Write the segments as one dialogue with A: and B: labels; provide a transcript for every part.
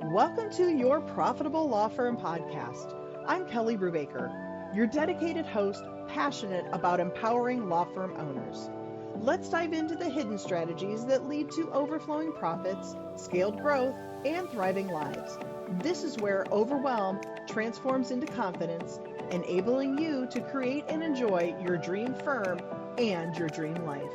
A: Welcome to your Profitable Law Firm podcast. I'm Kelly Brubaker, your dedicated host, passionate about empowering law firm owners. Let's dive into the hidden strategies that lead to overflowing profits, scaled growth, and thriving lives. This is where overwhelm transforms into confidence, enabling you to create and enjoy your dream firm and your dream life.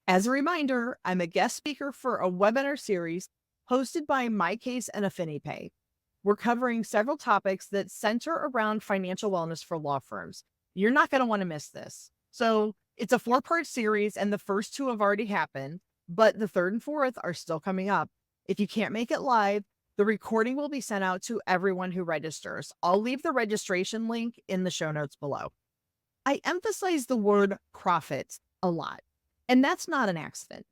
A: As a reminder, I'm a guest speaker for a webinar series hosted by MyCase and AffiniPay. We're covering several topics that center around financial wellness for law firms. You're not going to want to miss this. So it's a 4-part series, and the first 2 have already happened, but the 3rd and 4th are still coming up. If you can't make it live, the recording will be sent out to everyone who registers. I'll leave the registration link in the show notes below. I emphasize the word profit a lot, and that's not an accident.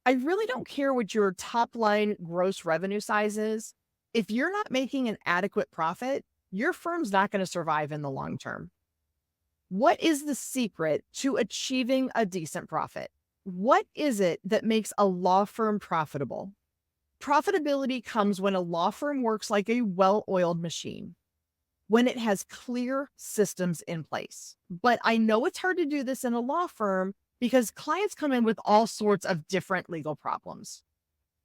A: I really don't care what your top line gross revenue size is. If you're not making an adequate profit, your firm's not going to survive in the long term. What is the secret to achieving a decent profit? What is it that makes a law firm profitable? Profitability comes when a law firm works like a well-oiled machine, when it has clear systems in place. But I know it's hard to do this in a law firm because clients come in with all sorts of different legal problems.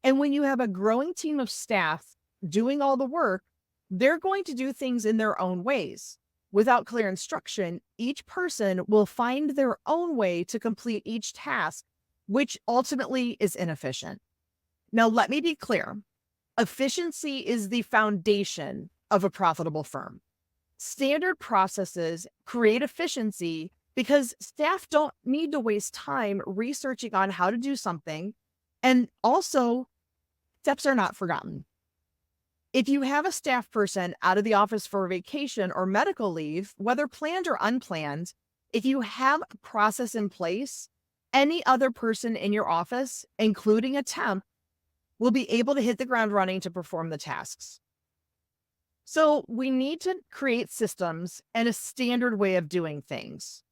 A: And when you have a growing team of staff doing all the work, they're going to do things in their own ways. Without clear instruction, each person will find their own way to complete each task, which ultimately is inefficient. Now, let me be clear. Efficiency is the foundation of a profitable firm. Standard processes create efficiency because staff don't need to waste time researching on how to do something. And also, steps are not forgotten. If you have a staff person out of the office for vacation or medical leave, whether planned or unplanned, if you have a process in place, any other person in your office, including a temp, will be able to hit the ground running to perform the tasks. So we need to create systems and a standard way of doing things.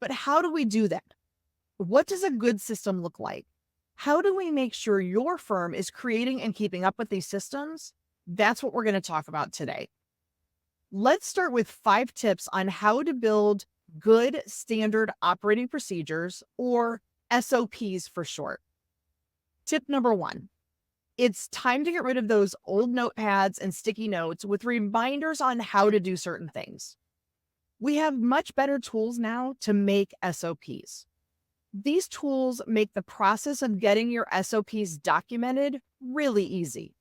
A: But how do we do that? What does a good system look like? How do we make sure your firm is creating and keeping up with these systems? That's what we're going to talk about today. Let's start with 5 tips on how to build good standard operating procedures, or SOPs for short. Tip number 1. It's time to get rid of those old notepads and sticky notes with reminders on how to do certain things. We have much better tools now to make SOPs. These tools make the process of getting your SOPs documented really easy.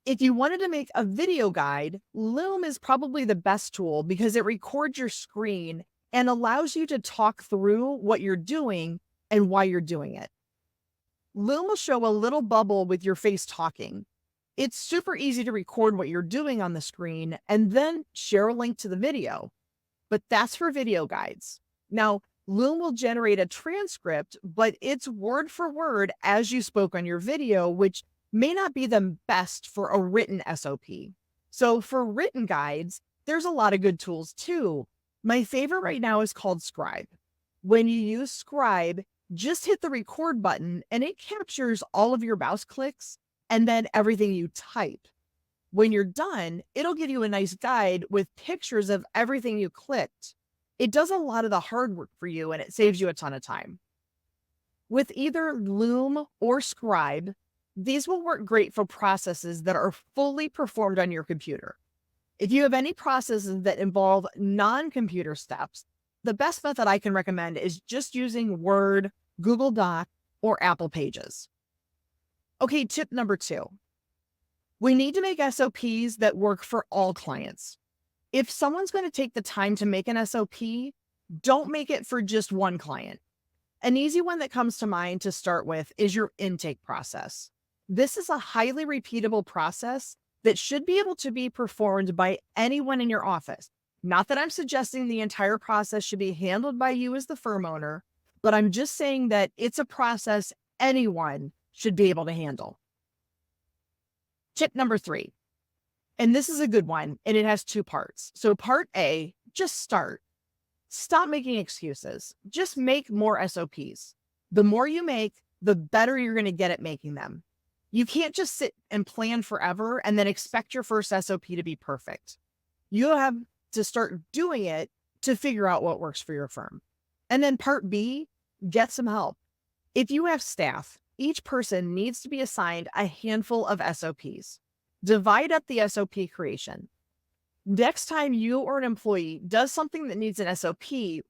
A: If you wanted to make a video guide, Loom is probably the best tool because it records your screen and allows you to talk through what you're doing and why you're doing it. Loom will show a little bubble with your face talking. It's super easy to record what you're doing on the screen and then share a link to the video. But that's for video guides. Now, Loom will generate a transcript, but it's word for word as you spoke on your video, which may not be the best for a written SOP. So for written guides, there's a lot of good tools too. My favorite right now is called Scribe. When you use Scribe, just hit the record button and it captures all of your mouse clicks and then everything you type. When you're done, it'll give you a nice guide with pictures of everything you clicked. It does a lot of the hard work for you and it saves you a ton of time. With either Loom or Scribe, these will work great for processes that are fully performed on your computer. If you have any processes that involve non-computer steps, the best method I can recommend is just using Word, Google Doc, or Apple Pages. Okay, tip number 2. We need to make SOPs that work for all clients. If someone's going to take the time to make an SOP, don't make it for just one client. An easy one that comes to mind to start with is your intake process. This is a highly repeatable process that should be able to be performed by anyone in your office. Not that I'm suggesting the entire process should be handled by you as the firm owner, but I'm just saying that it's a process anyone should be able to handle. Tip number 3, and this is a good one, and it has 2 parts. So part A, just start. Stop making excuses. Just make more SOPs. The more you make, the better you're going to get at making them. You can't just sit and plan forever and then expect your first SOP to be perfect. You have to start doing it to figure out what works for your firm. And then part B, get some help. If you have staff, each person needs to be assigned a handful of SOPs. Divide up the SOP creation. Next time you or an employee does something that needs an SOP,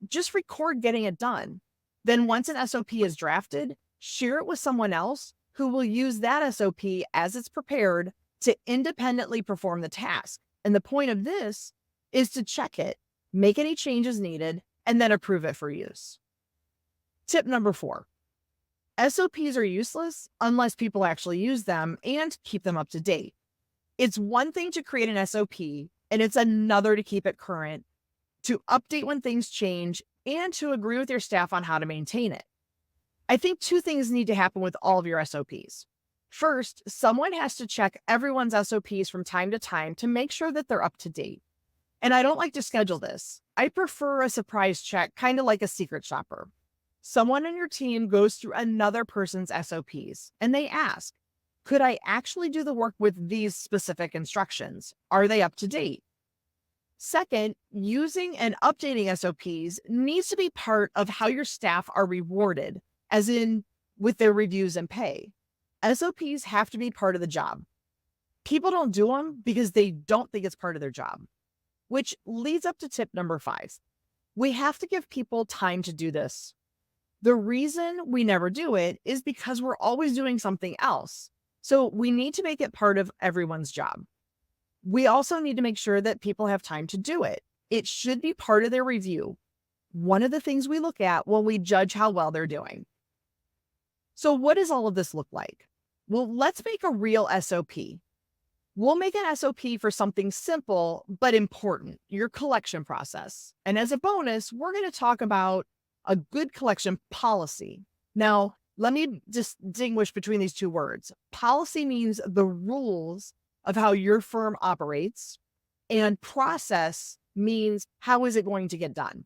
A: just record getting it done. Then once an SOP is drafted, share it with someone else who will use that SOP as it's prepared to independently perform the task. And the point of this is to check it, make any changes needed, and then approve it for use. Tip number 4. SOPs are useless unless people actually use them and keep them up to date. It's one thing to create an SOP, and it's another to keep it current, to update when things change, and to agree with your staff on how to maintain it. I think 2 things need to happen with all of your SOPs. First, someone has to check everyone's SOPs from time to time to make sure that they're up to date. And I don't like to schedule this. I prefer a surprise check, kind of like a secret shopper. Someone on your team goes through another person's SOPs and they ask, could I actually do the work with these specific instructions? Are they up to date? Second, using and updating SOPs needs to be part of how your staff are rewarded, as in with their reviews and pay. SOPs have to be part of the job. People don't do them because they don't think it's part of their job, which leads up to tip number 5. We have to give people time to do this. The reason we never do it is because we're always doing something else. So we need to make it part of everyone's job. We also need to make sure that people have time to do it. It should be part of their review. One of the things we look at when we judge how well they're doing. So what does all of this look like? Well, let's make a real SOP. We'll make an SOP for something simple but important, your collection process. And as a bonus, we're going to talk about a good collection policy. Now, let me distinguish between these 2 words. Policy means the rules of how your firm operates, and process means how is it going to get done?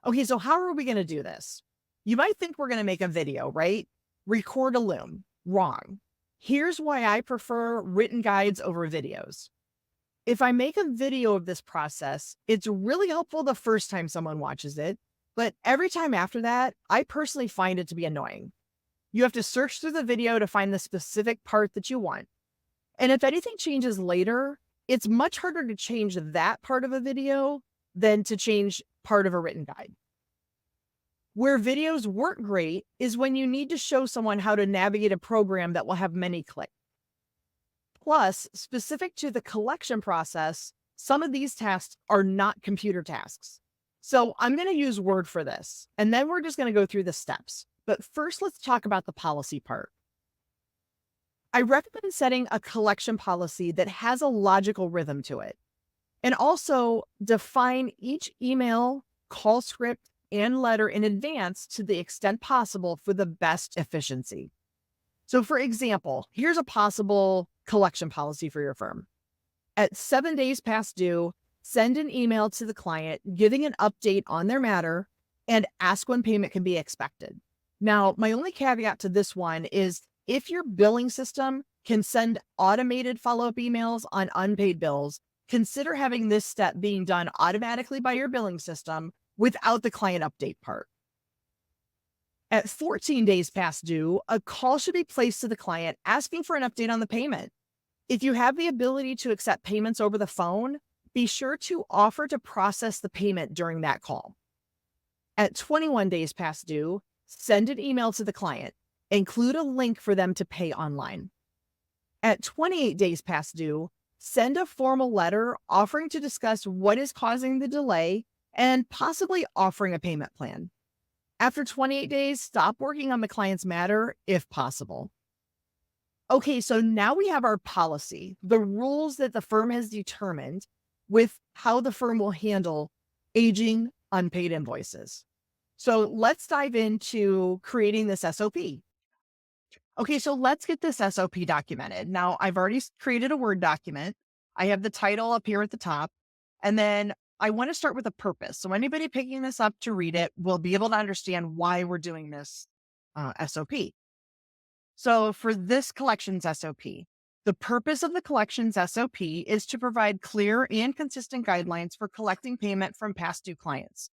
A: Okay, so how are we going to do this? You might think we're going to make a video, right? Record a loom. Wrong. Here's why I prefer written guides over videos. If I make a video of this process, it's really helpful the first time someone watches it, but every time after that, I personally find it to be annoying. You have to search through the video to find the specific part that you want. And if anything changes later, it's much harder to change that part of a video than to change part of a written guide. Where videos work great is when you need to show someone how to navigate a program that will have many clicks. Plus, specific to the collection process, some of these tasks are not computer tasks. So I'm going to use Word for this, and then we're just going to go through the steps. But first, let's talk about the policy part. I recommend setting a collection policy that has a logical rhythm to it. And also define each email, call script, and letter in advance to the extent possible for the best efficiency. So for example, here's a possible collection policy for your firm. At 7 days past due, send an email to the client giving an update on their matter and ask when payment can be expected. Now, my only caveat to this one is if your billing system can send automated follow-up emails on unpaid bills, consider having this step being done automatically by your billing system without the client update part. At 14 days past due, a call should be placed to the client asking for an update on the payment. If you have the ability to accept payments over the phone, be sure to offer to process the payment during that call. At 21 days past due, send an email to the client. Include a link for them to pay online. At 28 days past due, send a formal letter offering to discuss what is causing the delay and possibly offering a payment plan. After 28 days, stop working on the client's matter if possible. Okay, so now we have our policy, the rules that the firm has determined with how the firm will handle aging unpaid invoices. So let's dive into creating this SOP. Okay, so let's get this SOP documented. Now, I've already created a Word document. I have the title up here at the top, and then I want to start with a purpose. So anybody picking this up to read it will be able to understand why we're doing this SOP. So for this collections SOP, the purpose of the collections SOP is to provide clear and consistent guidelines for collecting payment from past due clients.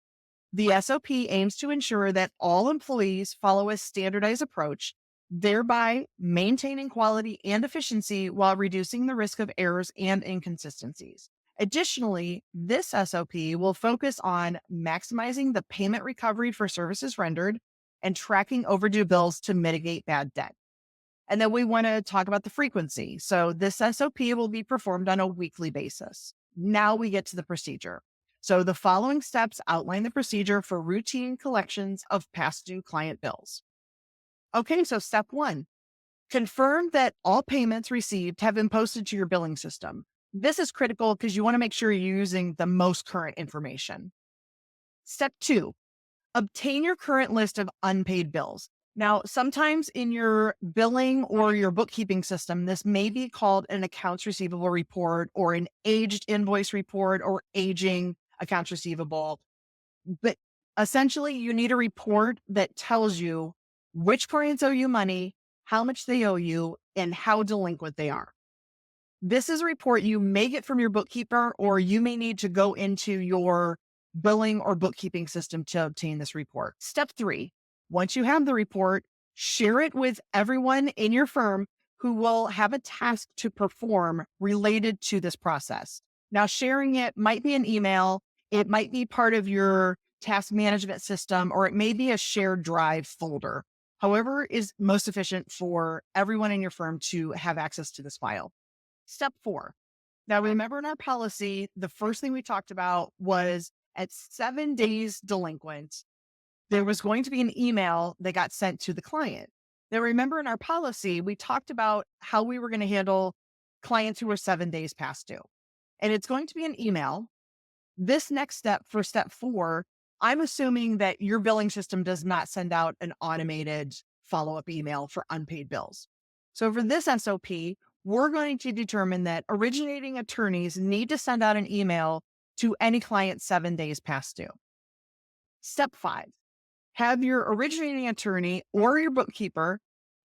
A: The SOP aims to ensure that all employees follow a standardized approach, thereby maintaining quality and efficiency while reducing the risk of errors and inconsistencies. Additionally, this SOP will focus on maximizing the payment recovery for services rendered and tracking overdue bills to mitigate bad debt. And then we want to talk about the frequency. So this SOP will be performed on a weekly basis. Now we get to the procedure. So the following steps outline the procedure for routine collections of past due client bills. Okay, so step one, confirm that all payments received have been posted to your billing system. This is critical because you want to make sure you're using the most current information. Step two, obtain your current list of unpaid bills. Now, sometimes in your billing or your bookkeeping system, this may be called an accounts receivable report or an aged invoice report or aging accounts receivable. But essentially, you need a report that tells you which clients owe you money, how much they owe you, and how delinquent they are. This is a report you may get from your bookkeeper, or you may need to go into your billing or bookkeeping system to obtain this report. Step three, once you have the report, share it with everyone in your firm who will have a task to perform related to this process. Now, sharing it might be an email, it might be part of your task management system, or it may be a shared drive folder. However, is most efficient for everyone in your firm to have access to this file. Step four. Now, remember in our policy, the first thing we talked about was at 7 days delinquent, there was going to be an email that got sent to the client. Now, remember in our policy, we talked about how we were going to handle clients who were 7 days past due. And it's going to be an email. This next step for step four, I'm assuming that your billing system does not send out an automated follow-up email for unpaid bills. So for this SOP, we're going to determine that originating attorneys need to send out an email to any client 7 days past due. Step five, have your originating attorney or your bookkeeper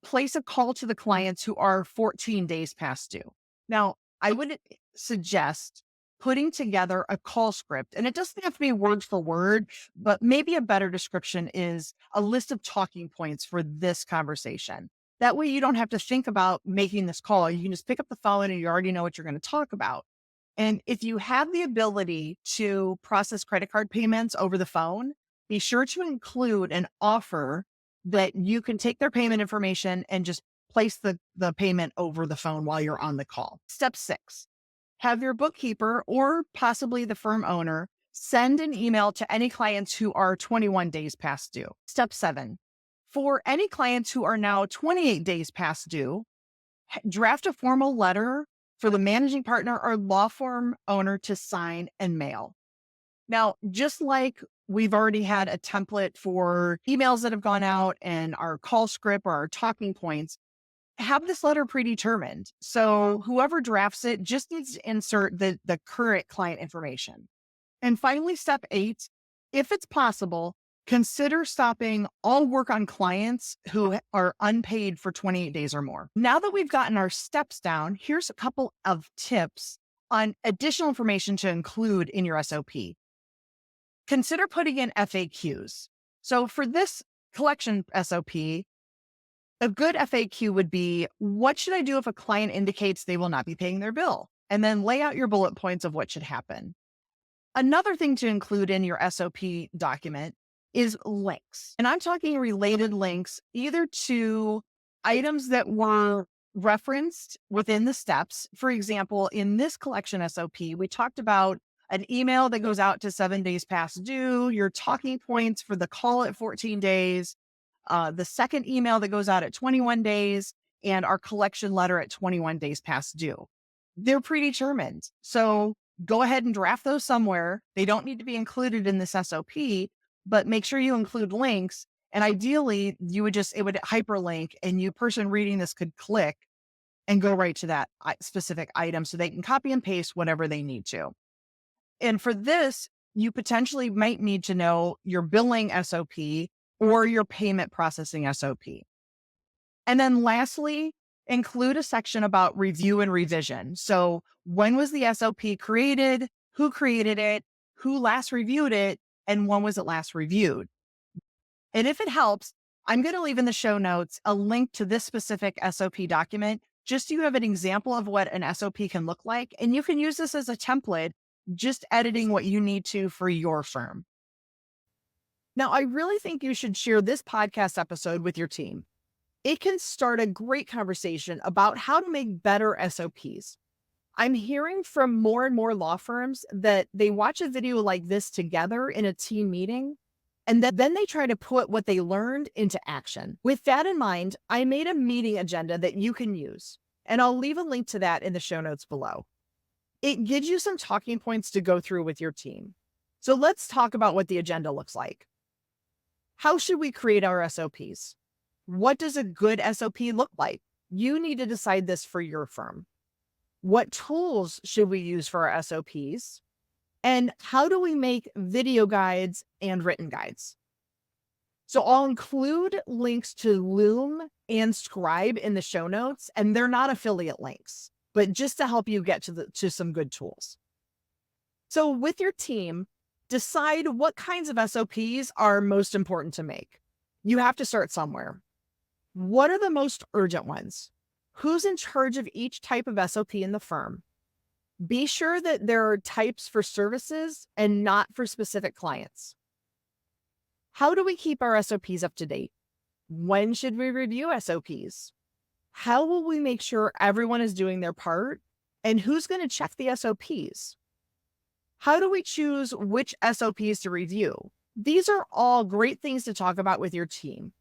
A: place a call to the clients who are 14 days past due. Now, I would suggest putting together a call script, and it doesn't have to be word for word, but maybe a better description is a list of talking points for this conversation. That way you don't have to think about making this call. You can just pick up the phone and you already know what you're going to talk about. And if you have the ability to process credit card payments over the phone, be sure to include an offer that you can take their payment information and just place the payment over the phone while you're on the call. Step six, have your bookkeeper or possibly the firm owner send an email to any clients who are 21 days past due. Step seven, for any clients who are now 28 days past due, draft a formal letter for the managing partner or law firm owner to sign and mail. Now, just like we've already had a template for emails that have gone out and our call script or our talking points, have this letter predetermined. So whoever drafts it just needs to insert the current client information. And finally, step eight, if it's possible, consider stopping all work on clients who are unpaid for 28 days or more. Now that we've gotten our steps down, here's a couple of tips on additional information to include in your SOP. Consider putting in FAQs. So for this collection SOP, a good FAQ would be, what should I do if a client indicates they will not be paying their bill? And then lay out your bullet points of what should happen. Another thing to include in your SOP document is links. And I'm talking related links either to items that were referenced within the steps. For example, in this collection SOP, we talked about an email that goes out to 7 days past due, your talking points for the call at 14 days, the second email that goes out at 21 days, and our collection letter at 21 days past due. They're predetermined. So go ahead and draft those somewhere. They don't need to be included in this SOP, but make sure you include links. And ideally, it would hyperlink and you person reading this could click and go right to that specific item so they can copy and paste whatever they need to. And for this, you potentially might need to know your billing SOP or your payment processing SOP. And then lastly, include a section about review and revision. So when was the SOP created? Who created it? Who last reviewed it? And when was it last reviewed? And if it helps, I'm going to leave in the show notes a link to this specific SOP document, just so you have an example of what an SOP can look like. And you can use this as a template, just editing what you need to for your firm. Now, I really think you should share this podcast episode with your team. It can start a great conversation about how to make better SOPs. I'm hearing from more and more law firms that they watch a video like this together in a team meeting, and then they try to put what they learned into action. With that in mind, I made a meeting agenda that you can use, and I'll leave a link to that in the show notes below. It gives you some talking points to go through with your team. So let's talk about what the agenda looks like. How should we create our SOPs? What does a good SOP look like? You need to decide this for your firm. What tools should we use for our SOPs? And how do we make video guides and written guides? So I'll include links to Loom and Scribe in the show notes, and they're not affiliate links, but just to help you get to some good tools. So with your team, decide what kinds of SOPs are most important to make. You have to start somewhere. What are the most urgent ones? Who's in charge of each type of SOP in the firm? Be sure that there are types for services and not for specific clients. How do we keep our SOPs up to date? When should we review SOPs? How will we make sure everyone is doing their part? And who's going to check the SOPs? How do we choose which SOPs to review? These are all great things to talk about with your team.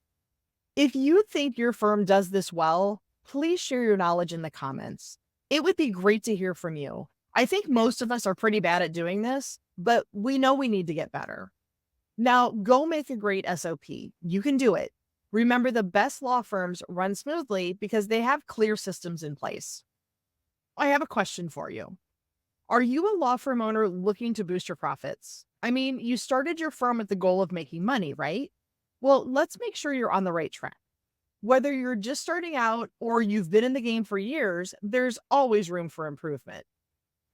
A: If you think your firm does this well, please share your knowledge in the comments. It would be great to hear from you. I think most of us are pretty bad at doing this, but we know we need to get better. Now, go make a great SOP. You can do it. Remember, the best law firms run smoothly because they have clear systems in place. I have a question for you. Are you a law firm owner looking to boost your profits? I mean, you started your firm with the goal of making money, right? Well, let's make sure you're on the right track. Whether you're just starting out or you've been in the game for years, there's always room for improvement.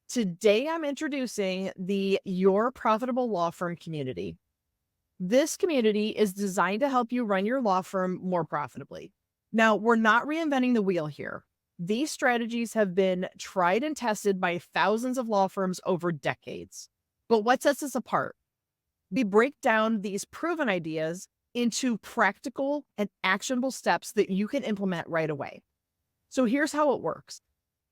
A: Today, I'm introducing the Your Profitable Law Firm community. This community is designed to help you run your law firm more profitably. Now, we're not reinventing the wheel here. These strategies have been tried and tested by thousands of law firms over decades. But what sets us apart? We break down these proven ideas into practical and actionable steps that you can implement right away. So here's how it works.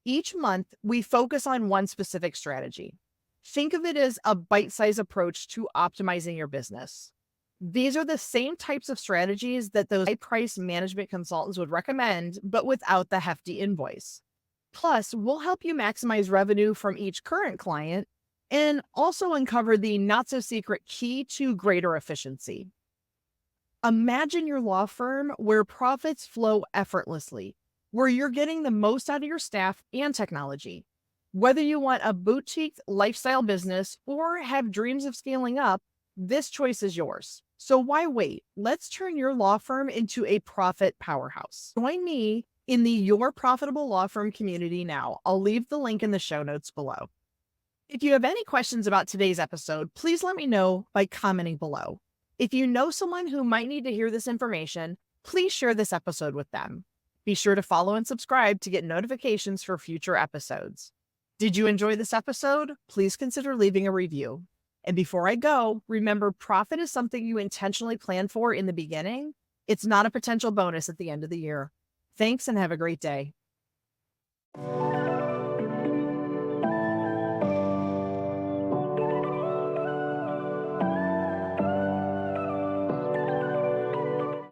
A: Each month, we focus on one specific strategy. Think of it as a bite-sized approach to optimizing your business. These are the same types of strategies that those high-priced management consultants would recommend, but without the hefty invoice. Plus, we'll help you maximize revenue from each current client and also uncover the not-so-secret key to greater efficiency. Imagine your law firm where profits flow effortlessly, where you're getting the most out of your staff and technology. Whether you want a boutique lifestyle business or have dreams of scaling up, this choice is yours. So why wait? Let's turn your law firm into a profit powerhouse. Join me in the Your Profitable Law Firm community now. I'll leave the link in the show notes below. If you have any questions about today's episode, please let me know by commenting below. If you know someone who might need to hear this information, please share this episode with them. Be sure to follow and subscribe to get notifications for future episodes. Did you enjoy this episode? Please consider leaving a review. And before I go, remember, profit is something you intentionally plan for in the beginning. It's not a potential bonus at the end of the year. Thanks and have a great day.